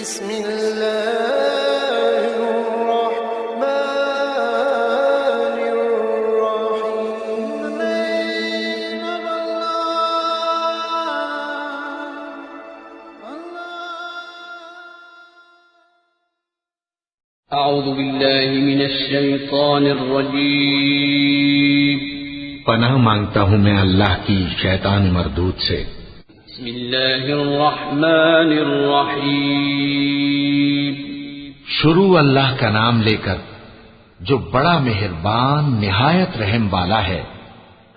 अऊज़ु बिल्लाहि मिनश शैतानिर रजीम। पनाह मांगता हूँ मैं अल्लाह की शैतान मरदूद से। बिस्मिल्लाहिर रहमानिर रहीम। शुरू अल्लाह का नाम लेकर जो बड़ा मेहरबान निहायत रहम वाला है।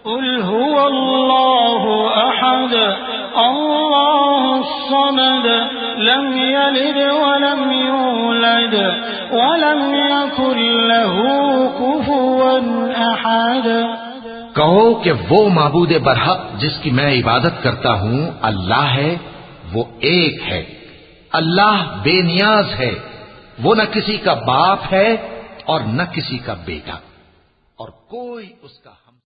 कुल हुवल्लाहु अहद अल्लाहुस समद लम यलिद वलम यूलद वलम यकुल लहू कुफुवन अहद। कहो कि वो माबूद बरहक जिसकी मैं इबादत करता हूँ अल्लाह है, वो एक है। अल्लाह बेनियाज है, वो न किसी का बाप है और न किसी का बेटा, और कोई उसका